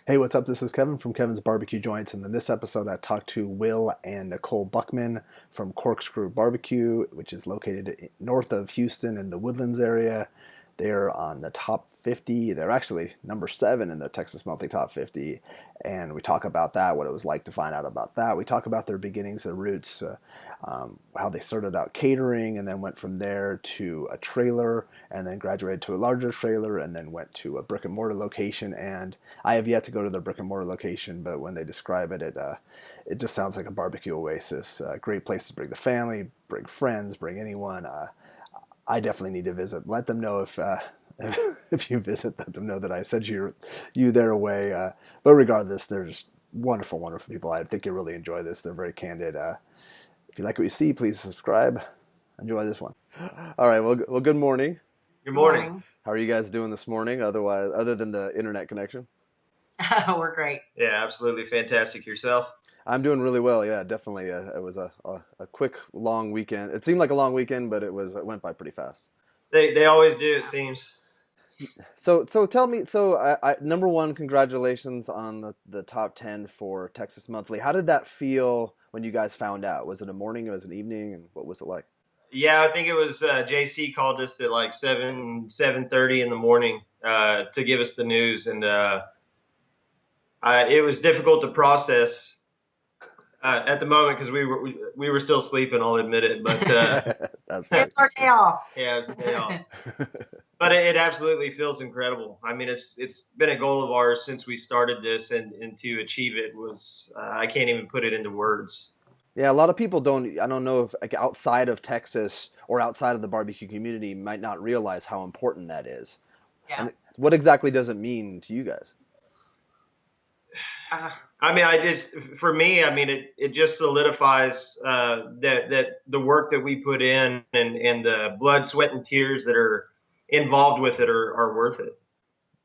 Hey, what's up? This is Kevin from Kevin's Barbecue Joints, and in this episode, I talked to Will and Nichole Buckman from CorkScrew BBQ, which is located north of Houston in the Woodlands area. They're on the top 50. They're actually number 7 in the Texas Monthly Top 50, and we talk about that, what it was like to find out about that. We talk about their beginnings, their roots, how they started out catering, and then went from there to a trailer, and then graduated to a larger trailer, and then went to a brick and mortar location. And I have yet to go to the brick and mortar location, but when they describe it, it just sounds like a barbecue oasis. Great place to bring the family, bring friends, bring anyone. I definitely need to visit. Let them know if if you visit, let them know that I sent you their way. But regardless, they're just wonderful, wonderful people. I think you'll really enjoy this. They're very candid. If you like what you see, please subscribe. Enjoy this one. All right. Well, good morning. Good Good morning. morning. How are you guys doing this morning? Other than the internet connection, We're great. Yeah, absolutely fantastic. Yourself? I'm doing really well. Yeah, definitely. It was a quick, long weekend. It seemed like a long weekend, but it went by pretty fast. They always do, it seems. So tell me. So number one, congratulations on the top 10 for Texas Monthly. How did that feel when you guys found out? Was it a morning? Was it an evening? And what was it like? Yeah, I think it was JC called us at like 7:30 in the morning to give us the news, and it was difficult to process at the moment because we were still sleeping. I'll admit it, but That's right. It's our day off. yeah, it was a day off. But it absolutely feels incredible. I mean, it's been a goal of ours since we started this, and to achieve it was I can't even put it into words. Yeah, a lot of people don't. I don't know if like outside of Texas or outside of the barbecue community might not realize how important that is. Yeah. And what exactly does it mean to you guys? Uh, I mean, for me, I mean, it just solidifies that the work that we put in and the blood, sweat, and tears that are involved with it are worth it.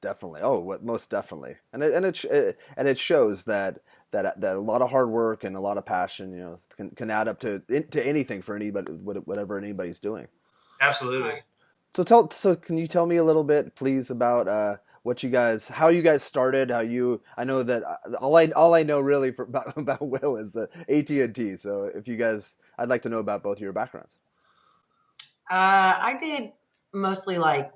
Definitely. Oh, most definitely. And it shows that a lot of hard work and a lot of passion, can add up to anything for anybody, whatever anybody's doing. Absolutely. right. So can you tell me a little bit, please, about how you guys started, I know that all I know really about Will is AT&T. So I'd like to know about both of your backgrounds. I did mostly I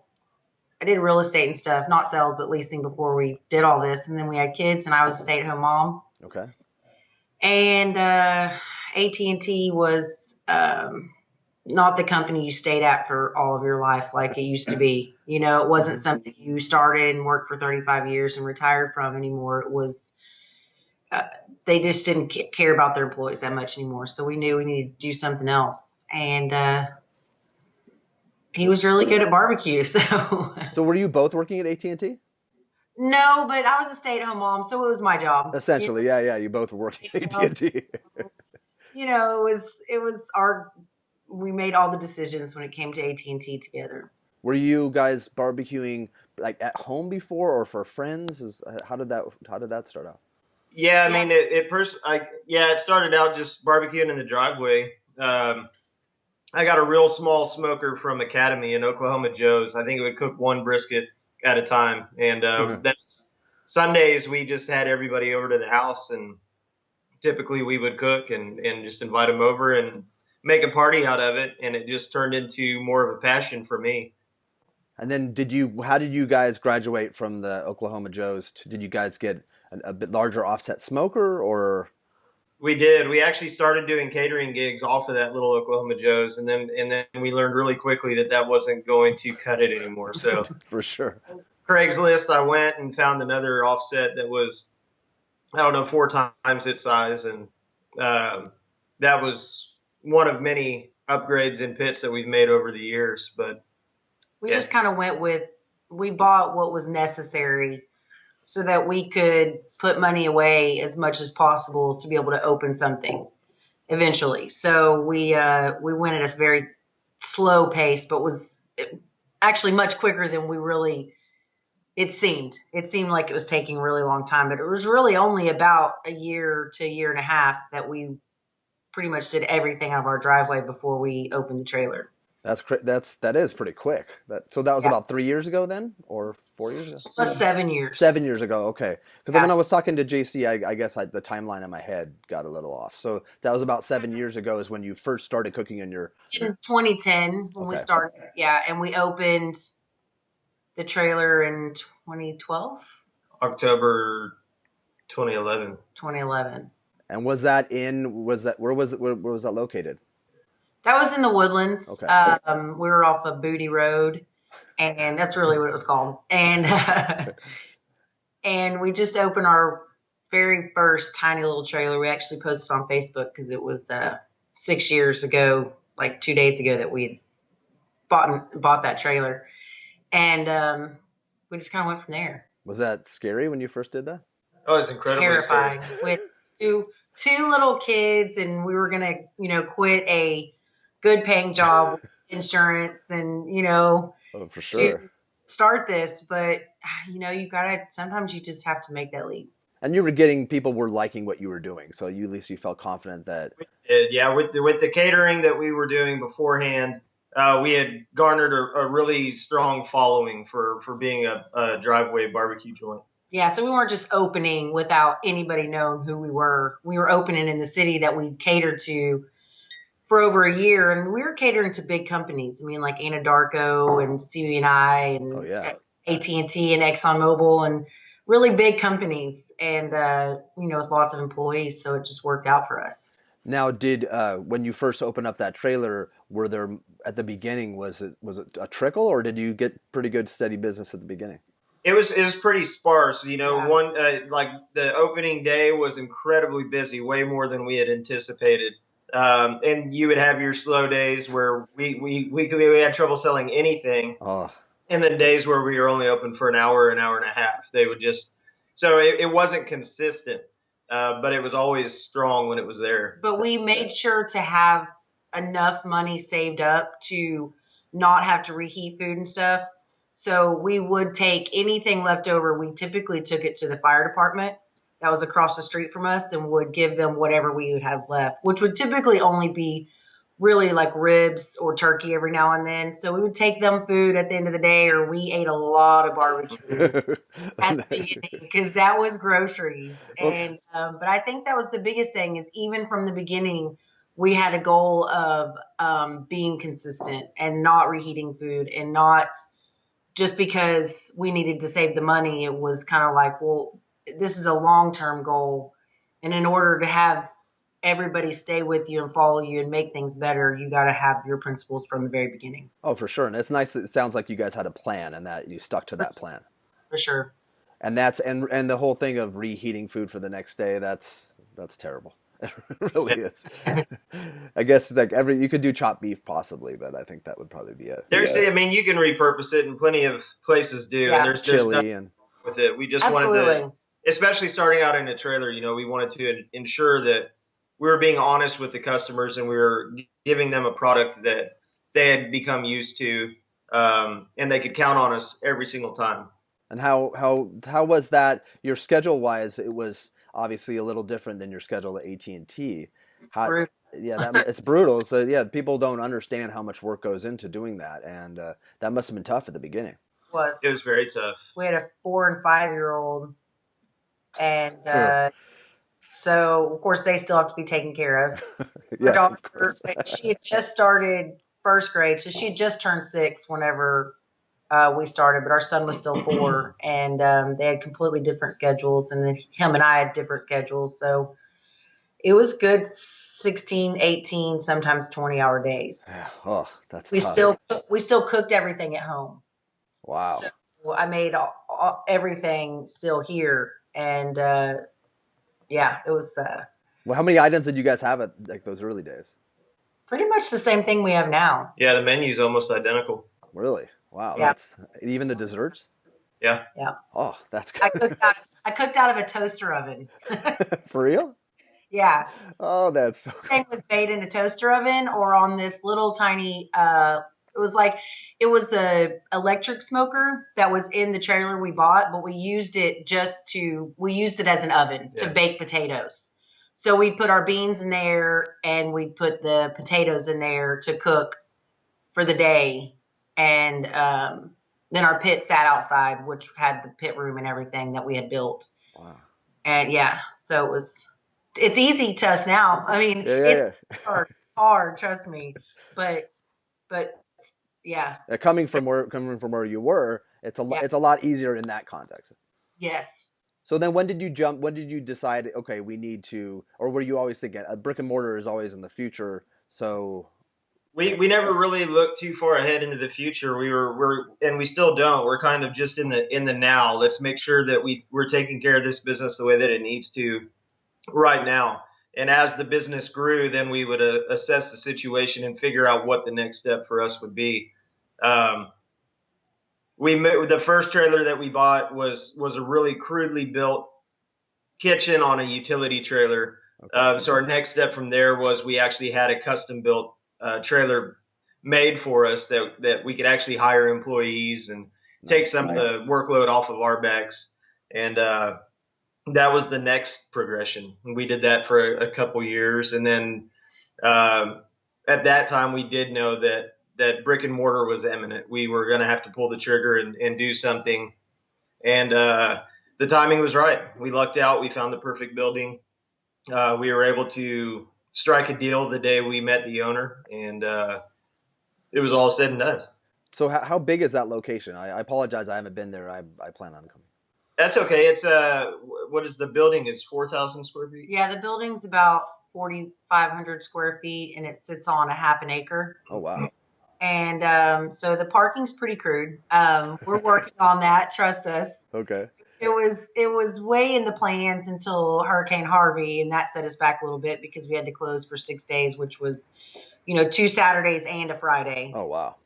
did real estate and stuff, not sales, but leasing before we did all this. And then we had kids, and I was a stay-at-home mom. Okay. And AT&T was not the company you stayed at for all of your life like it used to be. It wasn't something you started and worked for 35 years and retired from anymore. It was they just didn't care about their employees that much anymore. So we knew we needed to do something else. And he was really good at barbecue. So were you both working at AT&T? No, but I was a stay-at-home mom, so it was my job. Essentially, yeah. You both were working at AT&T. It was we made all the decisions when it came to AT&T together. Were you guys barbecuing like at home before or for friends? How did that start out? Yeah, I mean, it started out just barbecuing in the driveway. I got a real small smoker from Academy in Oklahoma Joe's. I think it would cook one brisket at a time. And that's Sundays we just had everybody over to the house, and typically we would cook and just invite them over and make a party out of it. And it just turned into more of a passion for me. And then how did you guys graduate from the Oklahoma Joe's? Did you guys get a bit larger offset smoker or? We did. We actually started doing catering gigs off of that little Oklahoma Joe's, and then we learned really quickly that wasn't going to cut it anymore. So For sure. Craigslist, I went and found another offset that was, I don't know, 4 times its size, and that was one of many upgrades in pits that we've made over the years. But We yeah. just kind of we bought what was necessary so that we could put money away as much as possible to be able to open something eventually. So we went at a very slow pace, but was actually much quicker than it seemed. It seemed like it was taking a really long time, but it was really only about a year to a year and a half that we pretty much did everything out of our driveway before we opened the trailer. That is pretty quick. So that was Yeah, about 3 years ago then, or 4 years ago? plus 7 years. 7 years ago. Okay, because when Yeah, I was talking to JC, I guess the timeline in my head got a little off. So that was about 7 years ago is when you first started cooking in your. in 2010 when we Okay. started. Yeah, and we opened the trailer in 2012, October 2011. 2011. And where was that located? That was in the Woodlands. Okay. We were off of Booty Road, and that's really what it was called. And and we just opened our very first tiny little trailer. We actually posted on Facebook because it was 6 years ago, like 2 days ago, that we bought that trailer, and we just kind of went from there. Was that scary when you first did that? Oh, it's incredibly Terrifying scary. with two little kids, and we were gonna quit a good paying job with insurance and Oh, for to sure. start this, but you gotta, sometimes you just have to make that leap. And people were liking what you were doing, so at least you felt confident that. Yeah, with the catering that we were doing beforehand, we had garnered a really strong following for being a driveway barbecue joint. Yeah, so we weren't just opening without anybody knowing who we were. We were opening in the city that we catered to for over a year, and we were catering to big companies. I mean, like Anadarko and CB&I and Oh yeah. AT&T and ExxonMobil, and really big companies, and with lots of employees. So it just worked out for us. Now, when you first opened up that trailer, were there at the beginning, was it a trickle, or did you get pretty good steady business at the beginning? It was pretty sparse. Yeah. One like the opening day was incredibly busy, way more than we had anticipated. And you would have your slow days where we had trouble selling anything, Oh, and then days where we were only open for an hour and a half. They would just it wasn't consistent, but it was always strong when it was there. But we made sure to have enough money saved up to not have to reheat food and stuff. So we would take anything left over. We typically took it to the fire department that was across the street from us and would give them whatever we would have left, which would typically only be really like ribs or turkey every now and then. So we would take them food at the end of the day, or we ate a lot of barbecue at the beginning because that was groceries. And but I think that was the biggest thing, is even from the beginning, we had a goal of being consistent and not reheating food, and not just because we needed to save the money. It was kind of like, well, this is a long-term goal. And in order to have everybody stay with you and follow you and make things better, you got to have your principles from the very beginning. Oh, for sure. And it's nice that it sounds like you guys had a plan and that you stuck to that plan. For sure. And and the whole thing of reheating food for the next day, that's terrible. It really is. I guess like you could do chopped beef possibly, but I think that would probably be it. I mean, you can repurpose it, and plenty of places do. Yeah. And there's Chili nothing and with it. We just Absolutely. wanted to, especially starting out in a trailer, we wanted to ensure that we were being honest with the customers, and we were giving them a product that they had become used to, and they could count on us every single time. And how was that? Your schedule wise, it was obviously a little different than your schedule at AT&T. Brutal. Yeah, it's brutal. So yeah, people don't understand how much work goes into doing that, and that must have been tough at the beginning. It was very tough. We had a 4 and 5-year-old, and so of course they still have to be taken care of. Yes, daughter, of course. She had just started first grade, so she had just turned 6 whenever we started, but our son was still 4, and they had completely different schedules, and then him and I had different schedules. So it was good 16, 18, sometimes 20-hour days. Oh, that's we tough. we still cooked everything at home. Wow. So I made everything still here, and yeah, it was Well, how many items did you guys have at like those early days? pretty much the same thing we have now. Yeah, the menu's almost identical. Really? Wow. Yeah. That's even the desserts? Yeah. Yeah. Oh, that's I good. cooked out of a toaster oven. For real? Yeah. Oh, that's so cool. Everything was made in a toaster oven or on this little tiny it was a electric smoker that was in the trailer we bought, but we used it as an oven to bake potatoes. So we put our beans in there, and we put the potatoes in there to cook for the day. And then our pit sat outside, which had the pit room and everything that we had built. Wow. And yeah, so it's easy to us now. I mean, it's hard, trust me. But yeah. Coming from where you were, it's a lot easier in that context. Yes. So then when did you decide, okay, we need to, or were you always thinking a brick and mortar is always in the future? So we never really looked too far ahead into the future. And we still don't. We're kind of just in the now. Let's make sure that we're taking care of this business the way that it needs to right now. And as the business grew, then we would assess the situation and figure out what the next step for us would be. The first trailer that we bought was a really crudely built kitchen on a utility trailer. Okay. So our next step from there was we actually had a custom built trailer made for us that we could actually hire employees and take some of the workload off of our backs. And that was the next progression. We did that for a couple years. And then at that time, we did know that brick and mortar was imminent. We were going to have to pull the trigger and do something. And the timing was right. We lucked out. We found the perfect building. We were able to strike a deal the day we met the owner, and it was all said and done. So how big is that location? I apologize, I haven't been there. I plan on coming. That's okay. It's what is the building? It's 4,000 square feet. Yeah, the building's about 4,500 square feet, and it sits on a half an acre. Oh wow! And so the parking's pretty crude. We're working on that. Trust us. Okay. It was way in the plans until Hurricane Harvey, and that set us back a little bit because we had to close for 6 days, which was, 2 Saturdays and a Friday. Oh wow.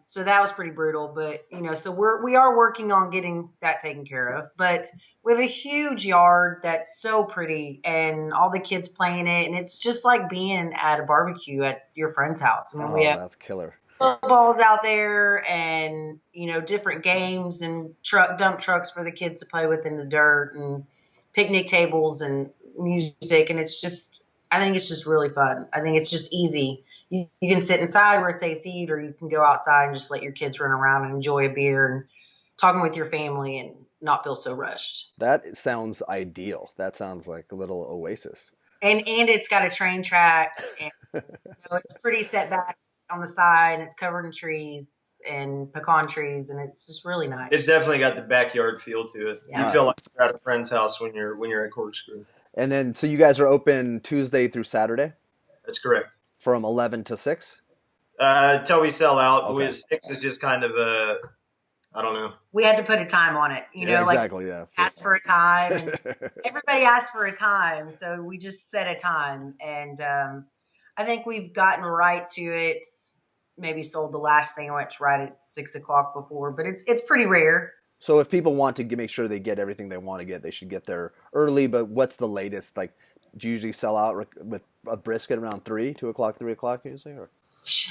So that was pretty brutal, but so we are working on getting that taken care of. But we have a huge yard that's so pretty, and all the kids playing it, and it's just like being at a barbecue at your friend's house. I mean, we have that's killer. Footballs out there, and different games and dump trucks for the kids to play with in the dirt, and picnic tables and music, and I think it's just really fun. I think it's just easy. You can sit inside where it's AC, or you can go outside and just let your kids run around and enjoy a beer and talking with your family and not feel so rushed. That sounds ideal. That sounds like a little oasis. And it's got a train track, and it's pretty set back on the side, and it's covered in trees and pecan trees, and it's just really nice. It's definitely got the backyard feel to it. Yeah. You feel like you're at a friend's house when you're at Corkscrew. And then, so you guys are open Tuesday through Saturday? That's correct. From 11 to 6? Until we sell out. Okay. 6 is just kind of I don't know. We had to put a time on it, exactly, yeah. Ask for a time. And everybody asks for a time, so we just set a time, and I think we've gotten right to it. Maybe sold the last sandwich right at 6 o'clock before, but it's pretty rare. So if people want to make sure they get everything they want to get, they should get there early. But what's the latest? Like, do you usually sell out with a brisket around 3 o'clock usually? Or?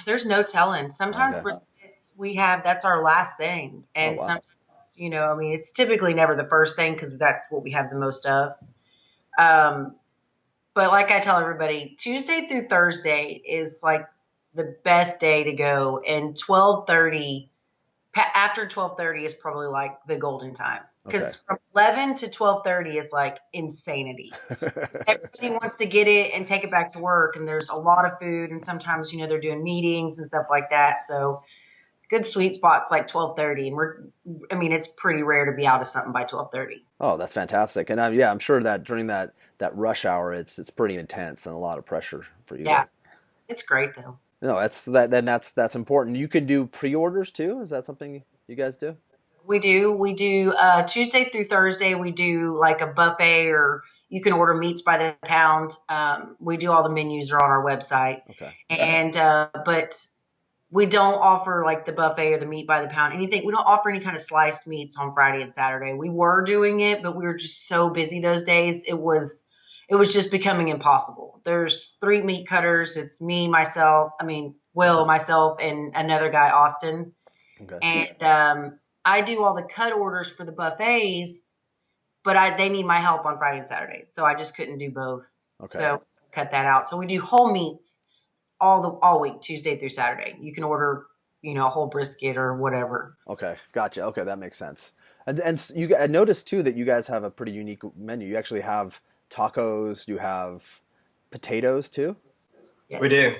There's no telling. Sometimes briskets that's our last thing, and sometimes it's typically never the first thing because that's what we have the most of. But like I tell everybody, Tuesday through Thursday is like the best day to go, and 12:30. After 12:30 is probably like the golden time, because from 11 to 12:30 is like insanity. Everybody wants to get it and take it back to work, and there's a lot of food, and sometimes they're doing meetings and stuff like that. So good sweet spot's like 12:30, and it's pretty rare to be out of something by 12:30. Oh, that's fantastic. And I'm sure that during that rush hour, it's pretty intense and a lot of pressure for you. Yeah, it's great though. No, that's important. You can do pre-orders too. Is that something you guys do? We do Tuesday through Thursday. We do like a buffet, or you can order meats by the pound. We do all the menus are on our website. Okay. And but we don't offer like the buffet or the meat by the pound, anything. We don't offer any kind of sliced meats on Friday and Saturday. We were doing it, but we were just so busy those days. It was just becoming impossible. There's 3 meat cutters. It's me, Will, myself, and another guy, Austin. Okay. And I do all the cut orders for the buffets, but they need my help on Friday and Saturdays. So I just couldn't do both. Okay. So cut that out. So we do whole meats all week, Tuesday through Saturday. You can order, a whole brisket or whatever. Okay, gotcha. Okay, that makes sense. And I noticed too that you guys have a pretty unique menu. You actually have tacos. You have potatoes too. Yes. We do.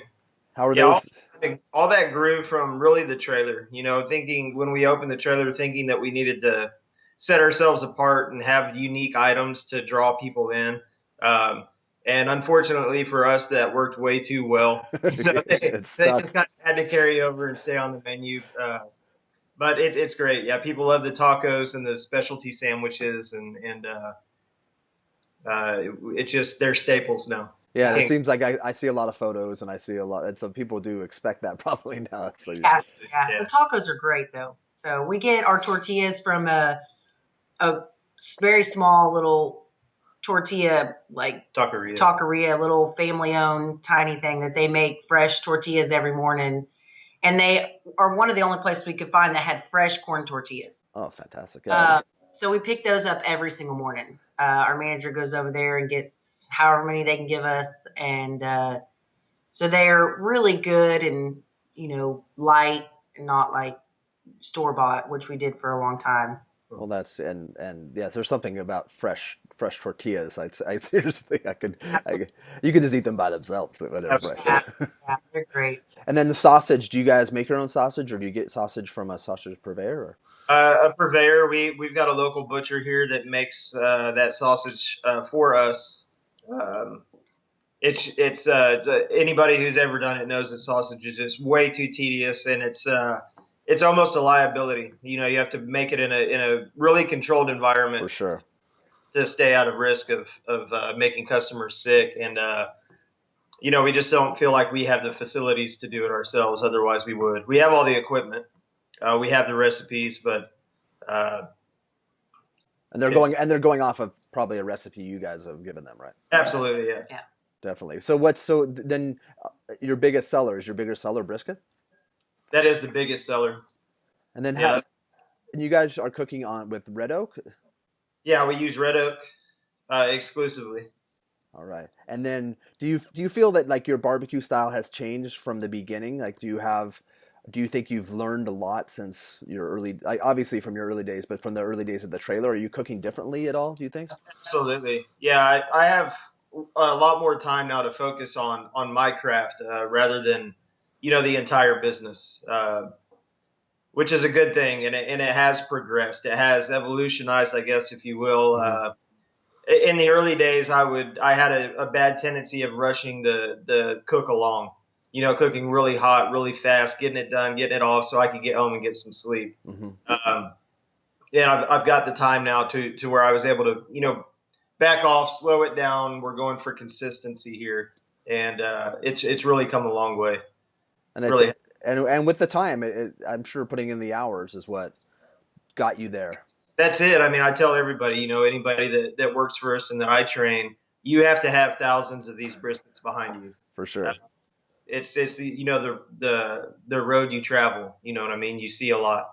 How are Yeah, those? all that grew from really the trailer. Thinking when we opened the trailer, thinking that we needed to set ourselves apart and have unique items to draw people in. And unfortunately for us, that worked way too well. So they It's just stuck. kind of had to carry over and stay on the menu. But it's great. Yeah, people love the tacos and the specialty sandwiches, and it just they're staples now. You Yeah, it can't. seems like I see a lot of photos and I see a lot, and some people do expect that probably now. So Yeah. Yeah. The tacos are great though. So we get our tortillas from a very small little tortilla, like Taqueria. taqueria, little family owned tiny thing that they make fresh tortillas every morning. And they are one of the only places we could find that had fresh corn tortillas. Oh, fantastic! Yeah. So we pick those up every single morning. Our manager goes over there and gets however many they can give us. And so they're really good and, light and not like store bought, which we did for a long time. Well, that's and yes, there's something about fresh tortillas. I seriously, you could just eat them by themselves. Whatever. Absolutely. Yeah, they're great. And then the sausage. Do you guys make your own sausage, or do you get sausage from a sausage purveyor? Or? A purveyor. We've got a local butcher here that makes that sausage for us. It's anybody who's ever done it knows that sausage is just way too tedious, and it's almost a liability. You have to make it in a really controlled environment For sure. to stay out of risk of making customers sick, and we just don't feel like we have the facilities to do it ourselves. Otherwise, we would. We have all the equipment. We have the recipes, but and they're going off of probably a recipe you guys have given them, right? Absolutely, yeah. Definitely. So then your biggest seller brisket? That is the biggest seller. And then Yeah. and you guys are cooking with red oak? Yeah, we use red oak exclusively. All right. And then do you feel that like your barbecue style has changed from the beginning? Like do you think you've learned a lot since your obviously from your early days, but from the early days of the trailer, are you cooking differently at all, do you think? Absolutely. Yeah, I have a lot more time now to focus on my craft rather than, the entire business, which is a good thing. And it has progressed. It has evolutionized, I guess, if you will. In the early days, I had a bad tendency of rushing the cook along, cooking really hot, really fast, getting it done, getting it off so I could get home and get some sleep. Mm-hmm. And I've got the time now to where I was able to, back off, slow it down. We're going for consistency here. And it's really come a long way. And really. And with the time, I'm sure putting in the hours is what got you there. That's it. I mean, I tell everybody, anybody that works for us and that I train, you have to have thousands of these briskets behind you. For sure. It's the the road you travel. You know what I mean? You see a lot.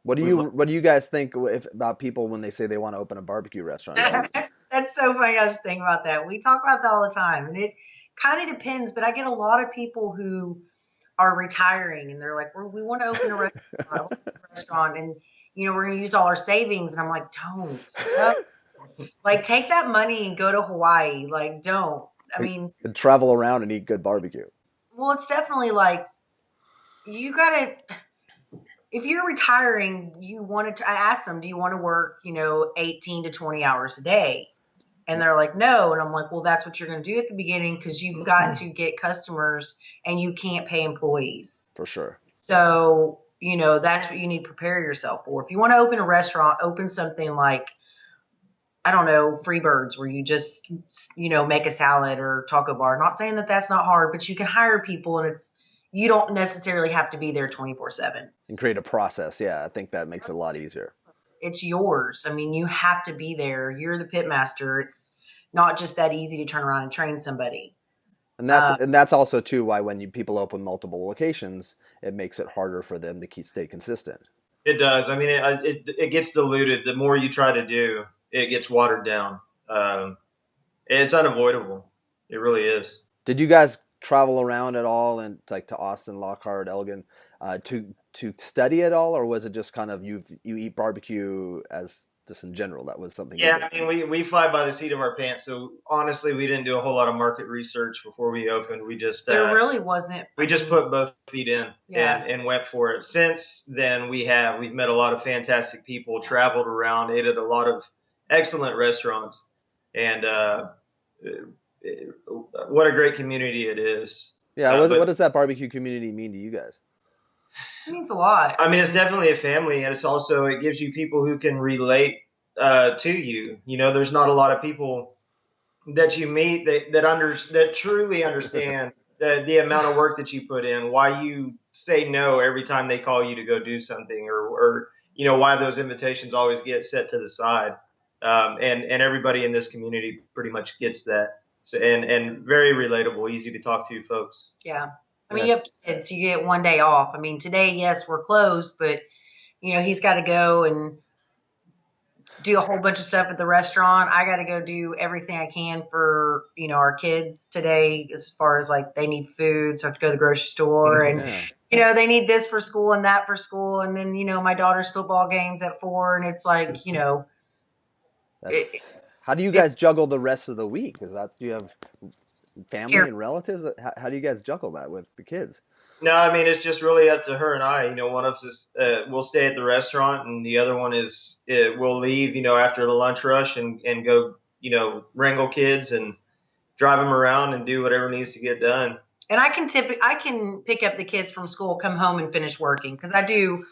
What do you guys think about people when they say they want to open a barbecue restaurant? That's so funny. I was thinking about that. We talk about that all the time, and it kind of depends. But I get a lot of people who are retiring, and they're like, "We want to open a restaurant, and we're going to use all our savings." And I'm like, "Don't, no. Like, take that money and go to Hawaii. Like, don't. I mean, and travel around and eat good barbecue." Well, it's definitely like you gotta. If you're retiring, I asked them, do you want to work, 18 to 20 hours a day? And they're like, no. And I'm like, well, that's what you're going to do at the beginning because you've got to get customers and you can't pay employees. For sure. So, that's what you need to prepare yourself for. If you want to open a restaurant, open something like, I don't know, Freebirds, where you just, make a salad or taco bar. Not saying that that's not hard, but you can hire people and you don't necessarily have to be there 24/7. And create a process. Yeah, I think that makes it a lot easier. It's yours. I mean, you have to be there. You're the pit master. It's not just that easy to turn around and train somebody. And that's also too why when people open multiple locations, it makes it harder for them to stay consistent. It does. I mean, it gets diluted. The more you try to do, it gets watered down. It's unavoidable. It really is. Did you guys travel around at all and like to Austin, Lockhart, Elgin, to study at all, or was it just kind of you eat barbecue as just in general? That was something you Yeah, did. I mean, we fly by the seat of our pants. So honestly, we didn't do a whole lot of market research before we opened. There really wasn't. We just put both feet in Yeah. and went for it. Since then, we've met a lot of fantastic people, traveled around, ate at a lot of excellent restaurants, and what a great community it is. Yeah, what does that barbecue community mean to you guys? It means a lot. I mean, it's definitely a family, and it gives you people who can relate to you. You know, there's not a lot of people that you meet that truly understand the amount of work that you put in, why you say no every time they call you to go do something, or you know, why those invitations always get set to the side. And everybody in this community pretty much gets that. So, and very relatable, easy to talk to folks. Yeah. I mean, you have kids, you get one day off. I mean, today, yes, we're closed, but you know, he's got to go and do a whole bunch of stuff at the restaurant. I got to go do everything I can for, you know, our kids today, as far as like they need food. So I have to go to the grocery store and, you know, they need this for school and that for school. And then, you know, my daughter's football game's at 4 and it's like, you know. How do you guys juggle the rest of the week? Because do you have family and relatives? How do you guys juggle that with the kids? No, I mean, it's just really up to her and I. You know, one of us will stay at the restaurant, and the other one will leave, you know, after the lunch rush and go, you know, wrangle kids and drive them around and do whatever needs to get done. And I can pick up the kids from school, come home and finish working, because at the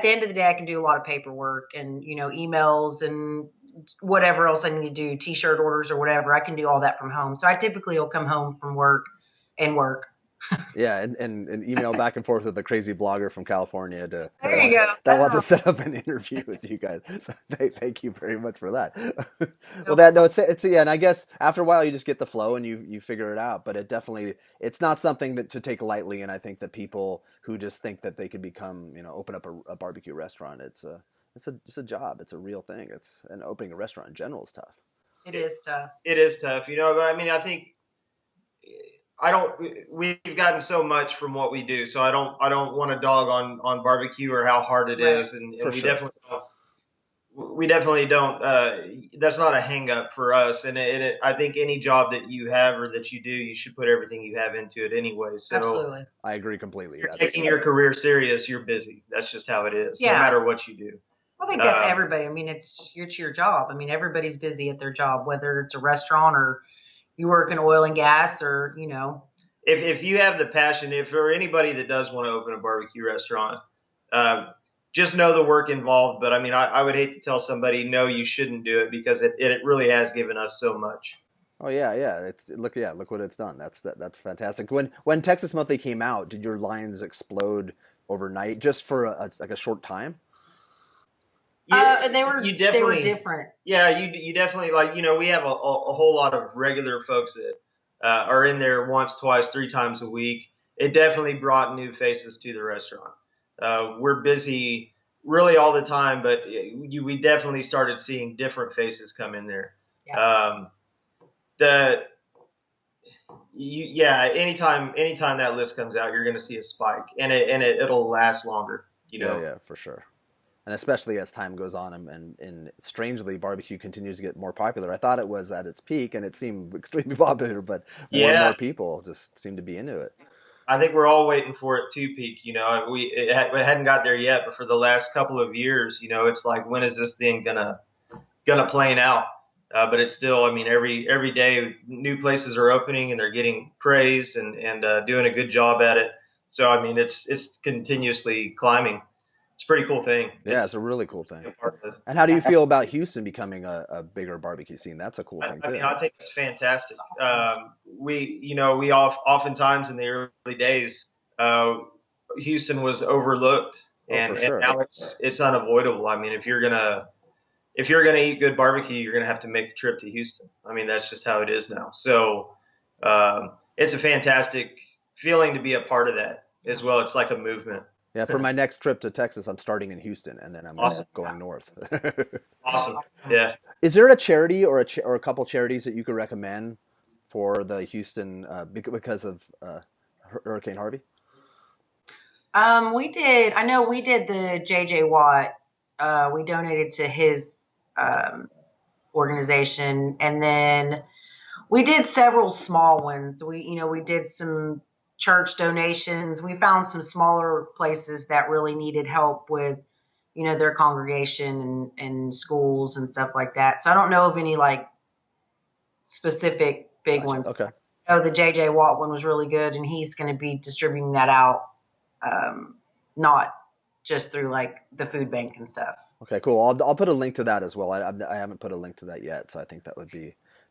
end of the day, I can do a lot of paperwork and, you know, emails and whatever else I need to do, T-shirt orders or whatever. I can do all that from home. So I typically will come home from work and work. Yeah, and email back and forth with a crazy blogger from California that wants to set up an interview with you guys. So thank you very much for that. Well, it's yeah, and I guess after a while you just get the flow and you figure it out. But it's not something to take lightly. And I think that people who just think that they could become, you know, open up a barbecue restaurant, it's a job. It's a real thing. And opening a restaurant in general is tough. It is tough. It is tough, you know. But I mean, I think. We've gotten so much from what we do, so I don't want to dog on barbecue or how hard it is, and we definitely don't. That's not a hang up for us, and I think any job that you have or that you do, you should put everything you have into it anyway. So absolutely, I agree completely. If you're taking your career serious, you're busy. That's just how it is, no matter what you do. I think that's everybody. I mean, it's your job. I mean, everybody's busy at their job, whether it's a restaurant or you work in oil and gas, or, you know. If you have the passion, if for anybody that does want to open a barbecue restaurant, just know the work involved. But I mean, I would hate to tell somebody, no, you shouldn't do it, because it really has given us so much. Oh yeah. Look what it's done. That's fantastic. When Texas Monthly came out, did your lines explode overnight just for a short time? They were different. Yeah, you definitely, like, you know, we have a whole lot of regular folks that are in there once, twice, 3 times a week. It definitely brought new faces to the restaurant. We're busy really all the time, but we definitely started seeing different faces come in there. Yeah. Anytime that list comes out, you're going to see a spike, and it'll last longer. You know. Yeah, for sure. And especially as time goes on and strangely, barbecue continues to get more popular. I thought it was at its peak, and it seemed extremely popular, but more and more people just seem to be into it. I think we're all waiting for it to peak. You know, it hadn't got there yet, but for the last couple of years, you know, it's like, when is this thing gonna plane out? But it's still, I mean, every day new places are opening and they're getting praised and doing a good job at it. So I mean, it's continuously climbing. It's a pretty cool thing. Yeah, it's a really cool thing. And how do you feel about Houston becoming a bigger barbecue scene? That's a cool thing too. I mean, I think it's fantastic. We oftentimes in the early days, Houston was overlooked, and now it's unavoidable. I mean, if you're gonna eat good barbecue, you're gonna have to make a trip to Houston. I mean, that's just how it is now. So it's a fantastic feeling to be a part of that as well. It's like a movement. Yeah, for my next trip to Texas, I'm starting in Houston, and then I'm going north. Awesome. Yeah. Is there a charity or a couple charities that you could recommend for the Houston because of Hurricane Harvey? We did. I know we did the JJ Watt. We donated to his organization, and then we did several small ones. We did some church donations. We found some smaller places that really needed help with, their congregation and schools and stuff like that. So I don't know of any like specific big ones. Okay. Oh, the JJ Watt one was really good, and he's going to be distributing that out, not just through like the food bank and stuff. Okay, cool. I'll put a link to that as well. I haven't put a link to that yet, so I think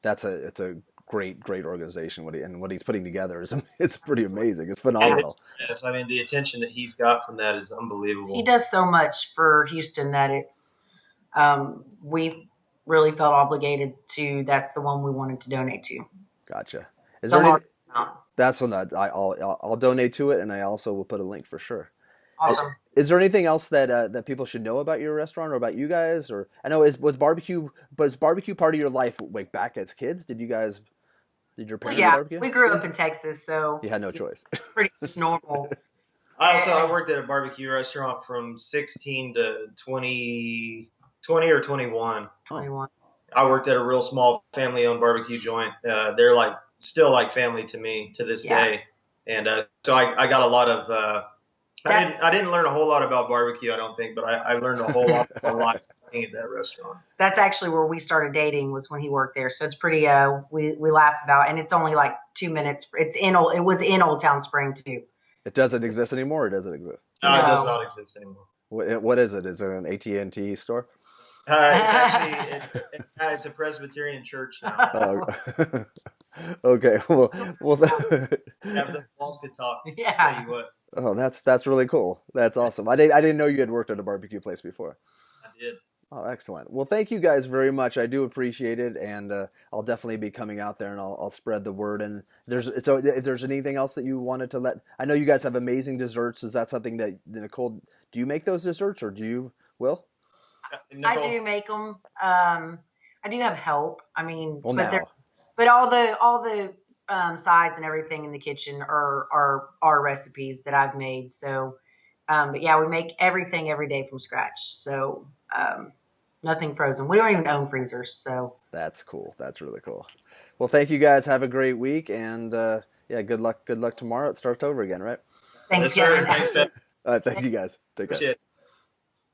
it's a great organization. What he's putting together it's pretty amazing. It's phenomenal. Yes, I mean the attention that he's got from that is unbelievable. He does so much for Houston that it's we really felt obligated to. That's the one we wanted to donate to. Gotcha. Is there any, that's one that I'll donate to it, and I also will put a link for sure. Awesome. Is there anything else that people should know about your restaurant or about you guys? Or I know was barbecue part of your life like back as kids? Did your parents barbecue? We grew up in Texas, so you had no choice. It's pretty just normal. I worked at a barbecue restaurant from 16 to 20 or 21. 21. I worked at a real small family-owned barbecue joint. They're like still like family to me to this day, and so I got a lot of. I didn't learn a whole lot about barbecue, I don't think, but I learned a whole lot about life working at that restaurant. That's actually where we started dating, was when he worked there. So it's pretty. We laugh about, and it's only like 2 minutes. It was in Old Town Spring too. It doesn't exist anymore. Or does it exist? No, it does not exist anymore. What is it? Is it an AT&T store? It's actually it's a Presbyterian church now. Oh, okay. Well. Have the walls could talk. Yeah. I'll tell you what. Oh, that's really cool. That's awesome. I didn't know you had worked at a barbecue place before. I did. Oh, excellent. Well, thank you guys very much. I do appreciate it, and I'll definitely be coming out there, and I'll spread the word. And if there's anything else that you wanted to let, I know you guys have amazing desserts. Is that something that Nichole? Do you make those desserts, or do you, Will? I do make them. I do have help. I mean, but all the sides and everything in the kitchen are recipes that I've made. So, but yeah, we make everything every day from scratch. So, nothing frozen. We don't even own freezers. So that's cool. That's really cool. Well, thank you guys. Have a great week, and good luck. Good luck tomorrow. It starts over again, right? Thanks, yes, sir. Thanks, Ted. Thank you guys. Take care.